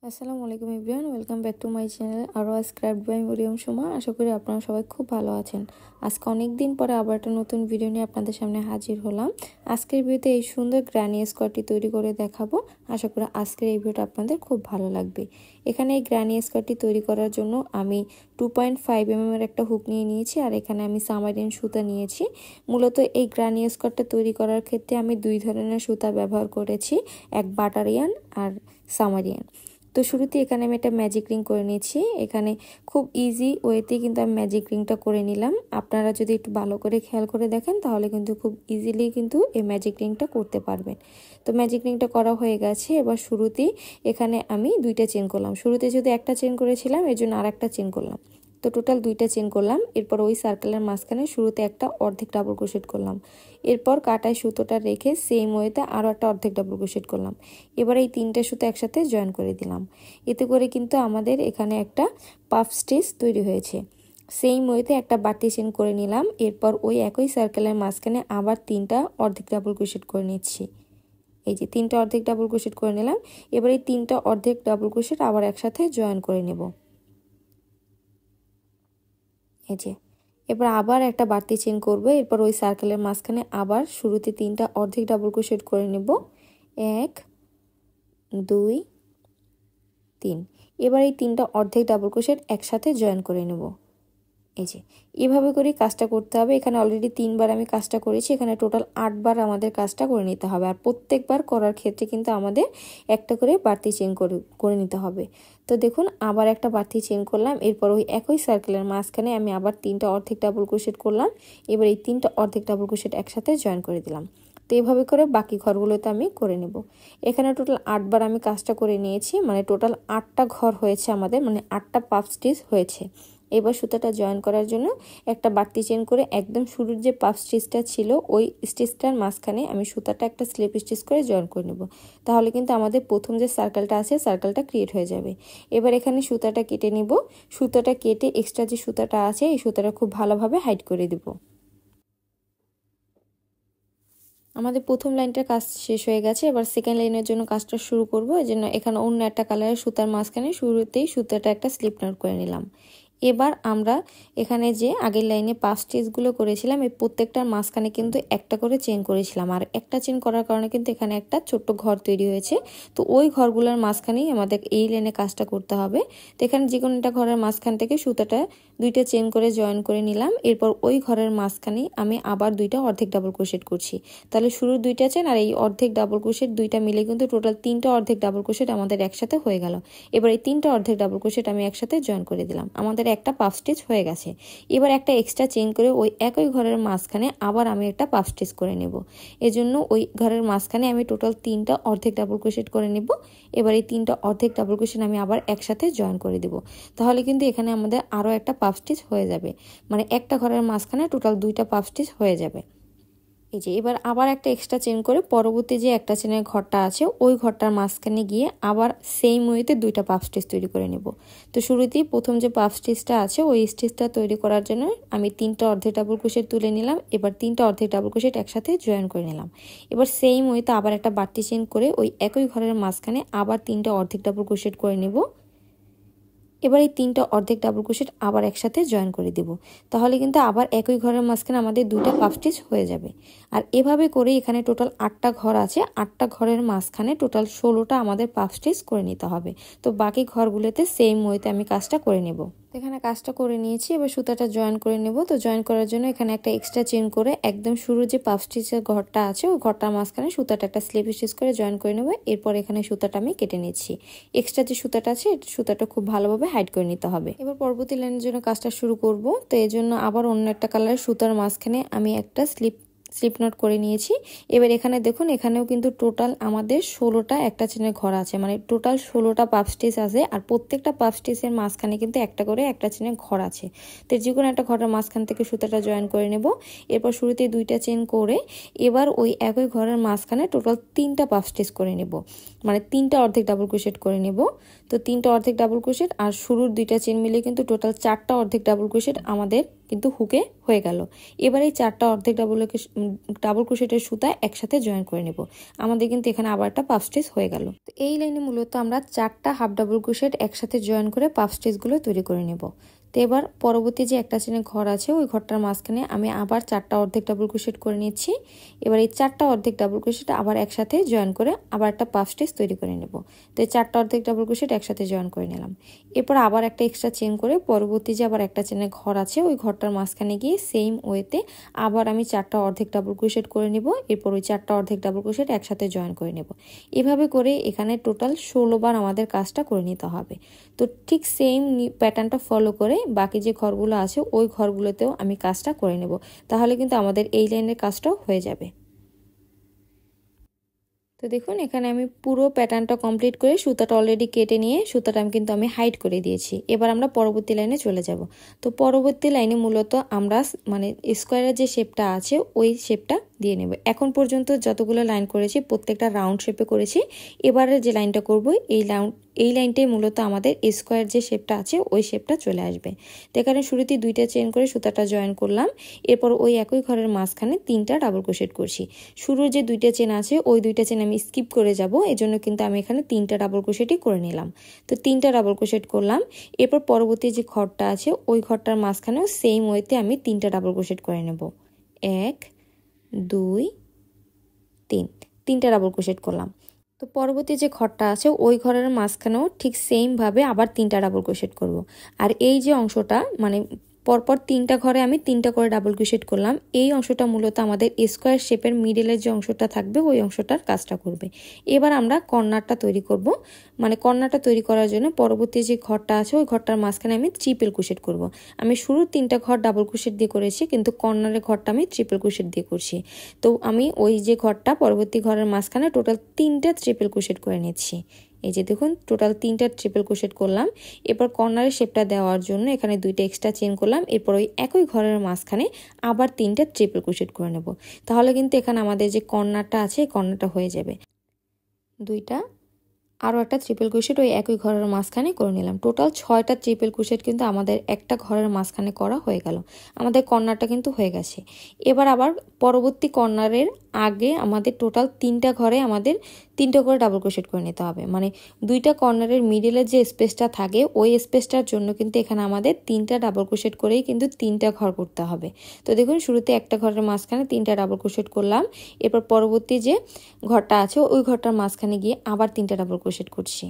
আসসালামু আলাইকুম everyone, welcome back to my channel Arwa scribed by Mariam Suma. আশা করি আপনারা সবাই খুব ভালো আছেন। আজকে অনেক দিন পরে আবার একটা নতুন ভিডিও নিয়ে আপনাদের সামনে হাজির হলাম। আজকের ভিডিওতে এই সুন্দর গ্র্যানি স্কার্টটি তৈরি করে দেখাবো। আশা করি আজকের এই ভিডিওটা আপনাদের খুব ভালো লাগবে। এখানে এই গ্র্যানি স্কার্টটি তৈরি করার জন্য আমি 2.5 mm এর একটা হুক নিয়ে নিয়েছি, আর এখানে আমি সামারিন সুতা নিয়েছি। মূলত এই গ্র্যানি স্কার্টটা তৈরি করার ক্ষেত্রে আমি দুই ধরনের সুতা ব্যবহার করেছি, এক বাটারিয়ান আর সামারিয়ান। তো শুরুতে এখানে আমি একটা ম্যাজিক রিং করে নিয়েছি। এখানে খুব ইজি ওয়েতে কিন্তু আমি ম্যাজিক রিংটা করে নিলাম। আপনারা যদি একটু ভালো করে খেয়াল করে দেখেন তাহলে কিন্তু খুব ইজিলি কিন্তু এই ম্যাজিক রিংটা করতে পারবেন। তো ম্যাজিক রিংটা করা হয়ে গেছে। এবার শুরুতেই এখানে আমি দুইটা চেন করলাম। শুরুতে যদি একটা চেন করেছিলাম, এর জন্য আর একটা চেন করলাম। তো টোটাল দুইটা চেন করলাম। এরপর ওই সার্কেলের মাঝখানে শুরুতে একটা অর্ধেক ডাবল ক্রোশেট করলাম। এরপর কাটায় সুতোটা রেখে সেম ওয়েতে আরও একটা অর্ধেক ডাবল ক্রোশেট করলাম। এবার এই তিনটে সুতো একসাথে জয়েন করে দিলাম। এতে করে কিন্তু আমাদের এখানে একটা পাফ স্টিচ তৈরি হয়েছে। সেম ওয়েতে একটা বাড়তি চেন করে নিলাম। এরপর ওই একই সার্কেলের মাঝখানে আবার তিনটা অর্ধেক ডাবল ক্রোশেট করে নিচ্ছি। এই যে তিনটা অর্ধেক ডাবল ক্রোশেট করে নিলাম। এবার এই তিনটা অর্ধেক ডাবল ক্রোশেট আবার একসাথে জয়েন করে নেব। এই যে এবার আবার একটা বাড়তি চেন করব। এরপর ওই সার্কেলের মাঝখানে আবার শুরুতে তিনটা অর্ধেক ডাবল ক্রোশেট করে নেব। 1 2 3। এবার এই তিনটা অর্ধেক ডাবল ক্রোশেট একসাথে জয়েন করে নেব। এই যে এভাবে করে কাজটা করতে হবে। এখানে অলরেডি 3বার আমি কাজটা করেছি, এখানে টোটাল 8বার আমাদের কাজটা করে নিতে হবে। আর প্রত্যেকবার করার ক্ষেত্রে কিন্তু আমাদের একটা করে বাড়তি চেন করে নিতে হবে। তো দেখুন আবার একটা বাড়তি চেন করলাম। এরপর ওই একই সার্কেলের মাঝখানে আমি আবার তিনটা অর্ধেক ডাবল ক্রোশেট করলাম। এবার এই তিনটা অর্ধেক ডাবল ক্রোশেট একসাথে জয়েন করে দিলাম। তো এইভাবে করে বাকি ঘরগুলোতে আমি করে নেব। এখানে টোটাল 8বার আমি কাজটা করে নিয়েছি, মানে টোটাল 8টা ঘর হয়েছে আমাদের, মানে 8টা পাফ স্টিচ হয়েছে। এবার সুতাটা জয়েন করার জন্য একটা বাড়তি চেন করে একদম শুরুর যে পাফ স্টিচটা ছিল ওই স্টিচটার মাঝখানে আমি সুতাটা একটা স্লিপ স্টিচ করে জয়েন করে নেব। তাহলে কিন্তু আমাদের প্রথম যে সার্কেলটা আছে সার্কেলটা ক্রিয়েট হয়ে যাবে। এবার এখানে সুতাটা কেটে নিব। সুতাটা কেটে এক্সট্রা যে সুতাটা আছে এই সুতাটা খুব ভালোভাবে হাইড করে দেব। আমাদের প্রথম লাইনটার কাজ শেষ হয়ে গেছে। এবার সেকেন্ড লাইনের জন্য কাজটা শুরু করব। এই জন্য এখানে অন্য একটা কালারের সুতার মাঝখানে শুরুতেই সুতাটা একটা স্লিপ নট করে নিলাম। এবার আমরা এখানে যে আগের লাইনে পাফ স্টিচগুলো করেছিলাম এই প্রত্যেকটার মাঝখানে কিন্তু একটা করে চেন করেছিলাম, আর একটা চেন করার কারণে কিন্তু এখানে একটা ছোট্ট ঘর তৈরি হয়েছে। তো ওই ঘরগুলোর মাঝখানেই আমাদের এই লাইনে কাজটা করতে হবে। তো এখানে যে কোনো একটা ঘরের মাঝখান থেকে সুতাটা দুইটা চেন করে জয়েন করে নিলাম। এরপর ওই ঘরের মাঝখানেই আমি আবার দুইটা অর্ধেক ডাবল ক্রোশেট করছি। তাহলে শুরুর দুইটা চেন আর এই অর্ধেক ডাবল ক্রোশেট দুইটা মিলে কিন্তু টোটাল তিনটা অর্ধেক ডাবল ক্রোশেট আমাদের একসাথে হয়ে গেল। এবার এই তিনটা অর্ধেক ডাবল ক্রোশেট আমি একসাথে জয়েন করে দিলাম। আমাদের একটা পাফ স্টিচ হয়ে গেছে। এবার একটা এক্সট্রা চেন করে ওই একই ঘরের মাঝখানে আবার আমি একটা পাফ স্টিচ করে নেব। এজন্য ওই ঘরের মাঝখানে আমি টোটাল তিনটা অর্ধেক ডাবল ক্রোশেট করে নেব। এবার এই তিনটা অর্ধেক ডাবল ক্রোশেট আমি আবার একসাথে জয়েন করে দেব। তাহলে কিন্তু এখানে আমাদের আরও একটা পাফ স্টিচ হয়ে যাবে, মানে একটা ঘরের মাঝখানে টোটাল দুইটা পাফ স্টিচ হয়ে যাবে। এই যে এবার আবার একটা এক্সট্রা চেন করে পরবর্তী যে একটা চেনের ঘরটা আছে ওই ঘরটার মাঝখানে গিয়ে আবার সেম ওয়েতে দুইটা পাফ স্টিচ তৈরি করে নেব। তো শুরুতেই প্রথম যে পাফ স্টিচটা আছে ওই স্টিচটা তৈরি করার জন্য আমি তিনটা অর্ধেক ডাবল ক্রোশেট তুলে নিলাম। এবার তিনটা অর্ধেক ডাবল ক্রোশেট একসাথে জয়েন করে নিলাম। এবার সেম ওয়েতে আবার একটা বাড়তি চেন করে ওই একই ঘরের মাঝখানে আবার তিনটা অর্ধেক ডাবল ক্রোশেট করে নেব। এবার এই তিনটা অর্ধেক ডাবল ক্রোশেট আবার একসাথে জয়েন করে দেব। তাহলে কিন্তু আবার একই ঘরের মাঝখানে আমাদের দুইটা পাফ স্টিচ হয়ে যাবে। আর এভাবে করে এখানে টোটাল 8টা ঘর আছে। 8টা ঘরের মাঝখানে টোটাল 16টা আমাদের পাফ স্টিচ করে নিতে হবে। তো বাকি ঘরগুলোতে সেম ওয়েতে আমি কাজটা করে নেব। এখানে কাজটা করে নিয়েছি। এবার সুতাটা জয়েন করে নেব। তো জয়েন করার জন্য এখানে একটা এক্সট্রা চেন করে একদম শুরুর যে পাফ স্টিচের ঘরটা আছে ওই ঘরটার মাঝখানে সুতাটা একটা স্লিপ স্টিচ করে জয়েন করে নেব। এরপর এখানে সুতাটা আমি কেটে নিচ্ছি। এক্সট্রা যে সুতাটা আছে সুতাটা খুব ভালোভাবে হাইড করে নিতে হবে। এবার পরবর্তী লাইনের জন্য কাজটা শুরু করব। তো এই জন্য আবার অন্য একটা কালারের সুতার মাঝখানে আমি একটা স্লিপ নট করে নিয়েছি। এবার এখানে দেখুন এখানেও কিন্তু টোটাল আমাদের 16টা একটা চেনের ঘর আছে, মানে টোটাল 16টা পাফ স্টিচ আছে। আর প্রত্যেকটা পাফ স্টিচের মাঝখানে কিন্তু একটা করে একটা চেনের ঘর আছে। তো যে কোনো একটা ঘরের মাঝখান থেকে সুতাটা জয়েন করে নেব। এরপর শুরুতে দুইটা চেন করে এবার ওই একই ঘরের মাঝখানে টোটাল তিনটা পাফ স্টিচ করে নেব, মানে তিনটা অর্ধেক ডাবল ক্রোশেট করে নেব। তো তিনটা অর্ধেক ডাবল ক্রোশেট আর শুরুর দুইটা চেন মিলে কিন্তু টোটাল 4টা অর্ধেক ডাবল ক্রোশেট আমাদের কিন্তু হুকে হয়ে গেল। এবার এই 4টা অর্ধেক ডাবল ক্রোশেটের সুতা একসাথে জয়েন করে নেব। আমাদের কিন্তু এখানে আবার একটা পাফ স্টিচ হয়ে গেল। এই লাইনে মূলত আমরা 4টা হাফ ডাবল ক্রোশেট একসাথে জয়েন করে পাফ স্টিচগুলো তৈরি করে নেব। তো এবার পরবর্তী যে একটা চেনের ঘর আছে ওই ঘরটার মাঝখানে আমি আবার 4টা অর্ধেক ডাবল ক্রোশেট করে নিচ্ছি। এবার এই 4টা অর্ধেক ডাবল ক্রোশেট আবার একসাথে জয়েন করে আবার একটা পাফ স্টিচ তৈরি করে নেব। তো এই 4টা অর্ধেক ডাবল ক্রোশেট একসাথে জয়েন করে নিলাম। এরপর আবার একটা এক্সট্রা চেন করে পরবর্তী যে আবার একটা চেনের ঘর আছে ওই ঘরটার মাঝখানে গিয়ে সেম ওয়েতে আবার আমি 4টা অর্ধেক ডাবল ক্রোশেট করে নেব। এরপর ওই 4টা অর্ধেক ডাবল ক্রোশেট একসাথে জয়েন করে নেব। এভাবে করে এখানে টোটাল 16 বার আমাদের কাজটা করে নিতে হবে। তো ঠিক সেম প্যাটার্নটা ফলো করে বাকি যে ঘরগুলো আছে ওই ঘরগুলোতেও আমি কাজটা করে নেব। তাহলে কিন্তু আমাদের এই লাইনের কাজটাও হয়ে যাবে। তো দেখুন এখানে আমি পুরো প্যাটার্নটা কমপ্লিট করে সুতাটা অলরেডি কেটে নিয়ে সুতাটা কিন্তু আমি হাইড করে দিয়েছি। এবার আমরা পরবর্তী লাইনে চলে যাব। তো পরবর্তী লাইনে মূলত আমরা মানে স্কোয়ারের যে শেপটা আছে ওই শেপটা দিয়ে নেব। এখন পর্যন্ত যতগুলো লাইন করেছি প্রত্যেকটা রাউন্ড শেপে করেছি। এবারে যে লাইনটা করব এই লাইনটাই মূলত আমাদের স্কোয়ার যে শেপটা আছে ওই শেপটা চলে আসবে। তো এখানে শুরুতেই 2টা চেন করে সুতাটা জয়েন করলাম। এরপর ওই একই ঘরের মাঝখানে 3টা ডাবল ক্রোশেট করছি। শুরুর যে 2টা চেন আছে ওই 2টা চেন আমি স্কিপ করে যাব, এজন্য কিন্তু আমি এখানে 3টা ডাবল ক্রোশেটই করে নিলাম। তো 3টা ডাবল ক্রোশেট করলাম। এরপর পরবর্তী যে ঘরটা আছে ওই ঘরটার মাঝখানেও সেম ওয়েতে আমি 3টা ডাবল ক্রোশেট করে নেব। 1 2 3, 3টা ডাবল ক্রোশেট করলাম। তো পরবর্তী যে ঘরটা আছে ওই ঘরের মাঝখানেও ঠিক সেম ভাবে আবার 3টা ডাবল ক্রোশেট করব। আর এই যে অংশটা মানে পরপর 3টা ঘরে আমি 3টা করে ডাবল ক্রোশেট করলাম, এই অংশটা মূলত আমাদের স্কোয়ার শেপের মিডলের যে অংশটা থাকবে ওই অংশটার কাজটা করবে। এবার আমরা কর্নারটা তৈরি করব। মানে কর্নারটা তৈরি করার জন্য পরবর্তী যে ঘরটা আছে ওই ঘরটার মাঝখানে আমি ট্রিপল ক্রোশেট করব। আমি শুরুর 3টা ঘর ডাবল ক্রোশেট দিয়ে করেছি, কিন্তু কর্নারের ঘরটা আমি ট্রিপল ক্রোশেট দিয়ে করছি। তো আমি ওই যে ঘরটা পরবর্তী ঘরের মাঝখানে টোটাল 3টা ট্রিপল ক্রোশেট করে নিচ্ছি। এই যে দেখুন টোটাল 3টা ট্রিপল ক্রোশেট করলাম। এরপর কর্নারের শেপটা দেওয়ার জন্য এখানে 2টা এক্সট্রা চেন করলাম। এরপর ওই একই ঘরের মাঝখানে আবার 3টা ট্রিপল ক্রোশেট করে নেব। তাহলে কিন্তু এখানে আমাদের যে কর্নারটা আছে এই কর্নারটা হয়ে যাবে। 2টা আরও একটা ট্রিপল ক্রোশেট ওই একই ঘরের মাঝখানে করে নিলাম। টোটাল 6টা ট্রিপল ক্রোশেট কিন্তু আমাদের একটা ঘরের মাঝখানে করা হয়ে গেল। আমাদের কর্নারটা কিন্তু হয়ে গেছে। এবার আবার পরবর্তী কর্নারের আগে আমাদের টোটাল 3টা ঘরে আমাদের 3টা করে ডাবল ক্রোশেট করে নিতে হবে। মানে 2টা কর্নারের মিডিলের যে স্পেসটা থাকে ওই স্পেসটার জন্য কিন্তু এখানে আমাদের 3টা ডাবল ক্রোশেট করেই কিন্তু 3টা ঘর করতে হবে। তো দেখুন শুরুতে একটা ঘরের মাঝখানে 3টা ডাবল ক্রোশেট করলাম। এরপর পরবর্তী যে ঘরটা আছে ওই ঘরটার মাঝখানে গিয়ে আবার 3টা ডাবল ক্রোশেট করছি।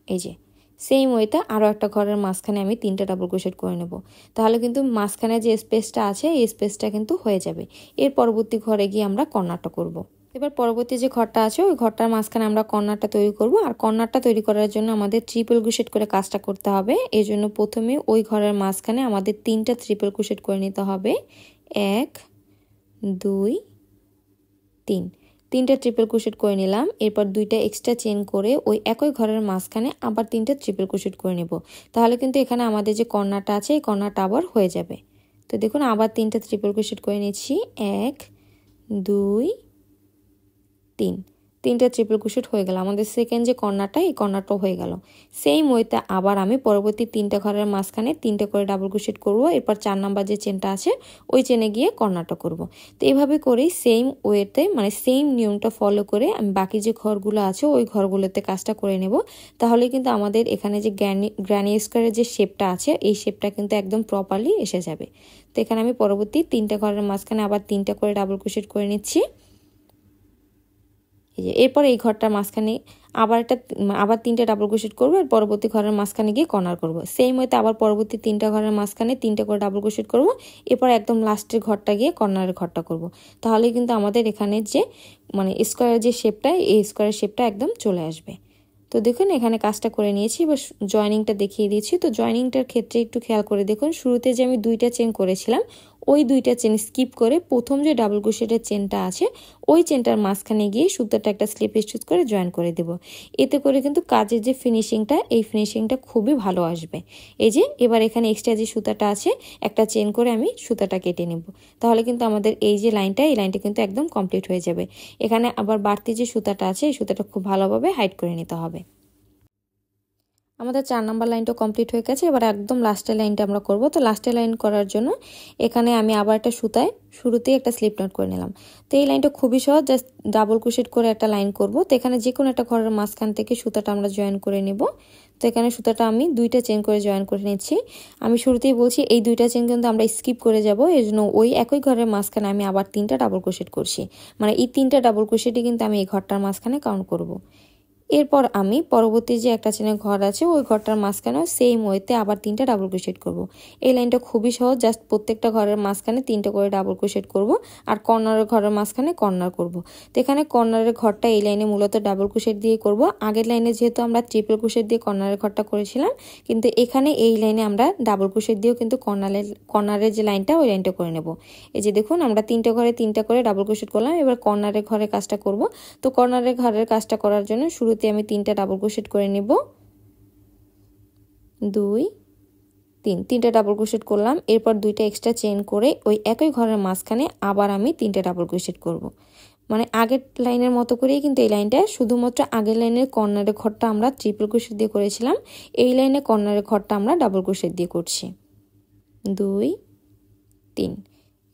এই যে সেম ওয়েটা আরও একটা ঘরের মাঝখানে আমি 3টা ডাবল ক্রোশেট করে নেব। তাহলে কিন্তু মাঝখানে যে স্পেসটা আছে এই স্পেসটা কিন্তু হয়ে যাবে। এর পরবর্তী ঘরে গিয়ে আমরা কর্নারটা করব। এবার পরবর্তী যে ঘরটা আছে ওই ঘরটার মাঝখানে আমরা কর্নারটা তৈরি করব। আর কর্নারটা তৈরি করার জন্য আমাদের ট্রিপল ক্রোশেট করে কাজটা করতে হবে। এই জন্য প্রথমে ওই ঘরের মাঝখানে আমাদের 3টা ট্রিপল ক্রোশেট করে নিতে হবে। 1 2 3, 3টা ট্রিপল ক্রোশেট করে নিলাম। এরপর 2টা এক্সট্রা চেন করে ওই একই ঘরের মাঝখানে আবার 3টা ট্রিপল ক্রোশেট করে নেব। তাহলে কিন্তু এখানে আমাদের যে কর্নারটা আছে এই কর্নারটা আবার হয়ে যাবে। তো দেখুন আবার 3টা ট্রিপল ক্রোশেট করে নিচ্ছি। 1 2 3, 3টা ট্রিপল ক্রোশেট হয়ে গেল। আমাদের সেকেন্ড যে কর্নারটা এই কর্নারটাও হয়ে গেল। সেম ওয়েতে আবার আমি পরবর্তী 3টা ঘরের মাঝখানে 3টা করে ডাবল ক্রোশেট করব। এরপর 4 নাম্বার যে চেনটা আছে ওই চেনে গিয়ে কর্নারটা করব। তো এইভাবে করেই সেম ওয়েতে মানে সেম নিয়মটা ফলো করে আমি বাকি যে ঘরগুলো আছে ওই ঘরগুলোতে কাজটা করে নেব। তাহলে কিন্তু আমাদের এখানে যে গ্র্যানি স্কোয়ারের যে শেপটা আছে এই শেপটা কিন্তু একদম প্রপারলি এসে যাবে। তো এখানে আমি পরবর্তী 3টা ঘরের মাঝখানে আবার 3টা করে ডাবল ক্রোশেট করে নিচ্ছি। এরপর এই ঘরটার মাঝখানে আবার 3টা ডাবল ক্রোশেট করবো। আর পরবর্তী ঘরের মাঝখানে গিয়ে কর্নার করব। সেম ওয়েতে আবার পরবর্তী 3টা ঘরের মাঝখানে 3টা করে ডাবল ক্রোশেট করব। এরপর একদম লাস্টের ঘরটা গিয়ে কর্নারের ঘরটা করব। তাহলে কিন্তু আমাদের এখানে যে মানে স্কোয়ারের যে শেপটা এই স্কোয়ারের শেপটা একদম চলে আসবে। তো দেখুন এখানে কাজটা করে নিয়েছি। এবার জয়েনিংটা দেখিয়ে দিয়েছি। তো জয়েনিংটার ক্ষেত্রে একটু খেয়াল করে দেখুন শুরুতে যে আমি 2টা চেন করেছিলাম ওই 2টা চেন স্কিপ করে প্রথম যে ডাবল ক্রোশেটের চেনটা আছে ওই চেনটার মাঝখানে গিয়ে সুতাটা একটা স্লিপ স্টিচ করে জয়েন করে দেব। এতে করে কিন্তু কাজের যে ফিনিশিংটা এই ফিনিশিংটা খুবই ভালো আসবে। এই যে এবার এখানে এক্সট্রা যে সুতাটা আছে একটা চেন করে আমি সুতাটা কেটে নেব। তাহলে কিন্তু আমাদের এই যে লাইনটা এই লাইনটা কিন্তু একদম কমপ্লিট হয়ে যাবে। এখানে আবার বাড়তি যে সুতাটা আছে এই সুতাটা খুব ভালোভাবে হাইড করে নিতে হবে। আমাদের 4 নাম্বার লাইনটা কমপ্লিট হয়ে গেছে। এবার একদম লাস্টের লাইনটা আমরা করব। তো লাস্টের লাইন করার জন্য এখানে আমি আবার একটা সুতায় শুরুতেই একটা স্লিপ নট করে নিলাম। তো এই লাইনটা খুবই সহজ, জাস্ট ডাবল ক্রোশেট করে একটা লাইন করব। তো এখানে যে কোনো একটা ঘরের মাঝখান থেকে সুতাটা আমরা জয়েন করে নেব। তো এখানে সুতাটা আমি 2টা চেন করে জয়েন করে নিচ্ছি। আমি শুরুতেই বলছি এই 2টা চেন কিন্তু আমরা স্কিপ করে যাব, এর জন্য ওই একই ঘরের মাঝখানে আমি আবার 3টা ডাবল ক্রোশেট করছি। মানে এই 3টা ডাবল ক্রোশেটই কিন্তু আমি এই ঘরটার মাঝখানে কাউন্ট করব। এরপর আমি পরবর্তী যে একটা চেনের ঘর আছে ওই ঘরটার মাঝখানেও সেম ওয়েতে আবার 3টা ডাবল ক্রোশেট করব। এই লাইনটা খুবই সহজ, জাস্ট প্রত্যেকটা ঘরের মাঝখানে 3টা করে ডাবল ক্রোশেট করব আর কর্নারের ঘরের মাঝখানে কর্নার করব। তো এখানে কর্নারের ঘরটা এই লাইনে মূলত ডাবল ক্রোশেট দিয়ে করব। আগের লাইনে যেহেতু আমরা ট্রিপল ক্রোশেট দিয়ে কর্নারের ঘরটা করেছিলাম, কিন্তু এখানে এই লাইনে আমরা ডাবল ক্রোশেট দিয়েও কিন্তু কর্নারের যে লাইনটা ওই লাইনটা করে নেব। এই যে দেখুন আমরা 3টা ঘরে 3টা করে ডাবল ক্রোশেট করলাম। এবার কর্নারের ঘরের কাজটা করব। তো কর্নারের ঘরের কাজটা করার জন্য শুরুতে আমি 3টা ডাবল ক্রোশেট করে নেব। 2 3 3টা ডাবল ক্রোশেট করলাম। এরপর 2টা এক্সট্রা চেইন করে ওই একই ঘরের মাঝখানে আবার আমি 3টা ডাবল ক্রোশেট করব। মানে আগের লাইনের মতো করেই কিন্তু এই লাইনটা, শুধুমাত্র আগের লাইনের কর্নারের ঘরটা আমরা ট্রিপল ক্রোশেট দিয়ে করেছিলাম, এই লাইনে কর্নারের ঘরটা আমরা ডাবল ক্রোশেট দিয়ে করছি। 2 3।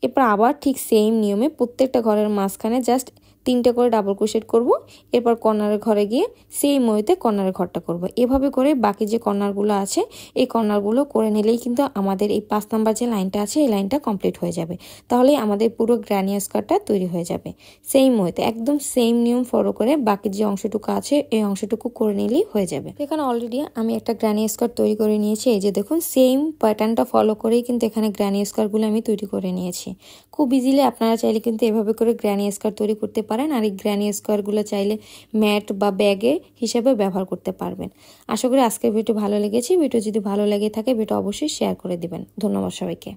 এরপর আবার ঠিক সেম নিয়মে প্রত্যেকটা ঘরের মাঝখানে জাস্ট 3টা করে ডাবল ক্রোশেট করব। এরপর কর্নারের ঘরে গিয়ে সেম ওয়েতে কর্নারের ঘরটা করব। এভাবে করে বাকি যে কর্নারগুলো আছে এই কর্নারগুলো করে নিলেই কিন্তু আমাদের এই 5 নাম্বার যে লাইনটা আছে এই লাইনটা কমপ্লিট হয়ে যাবে। তাহলেই আমাদের পুরো গ্র্যানি স্কার্টটা তৈরি হয়ে যাবে। সেম ওয়েতে একদম সেম নিয়ম ফলো করে বাকি যে অংশটুকু আছে এই অংশটুকু করে নিলেই হয়ে যাবে। এখানে অলরেডি আমি একটা গ্র্যানি স্কার্ট তৈরি করে নিয়েছি। এই যে দেখুন সেম প্যাটার্নটা ফলো করেই কিন্তু এখানে গ্র্যানি স্কার্টগুলো আমি তৈরি করে নিয়েছি। খুব ইজিলি আপনারা চাইলে কিন্তু এভাবে করে গ্র্যানি স্কার্ট তৈরি করতে পারেন। আর এই গ্র্যানি স্কার্টগুলো চাইলে ম্যাট বা ব্যাগে হিসেবে ব্যবহার করতে পারবেন। আশা করি আজকের ভিডিও ভালো লেগেছে। ভিডিও যদি ভালো লেগে থাকে ভিডিও অবশ্যই শেয়ার করে দিবেন। ধন্যবাদ সবাইকে।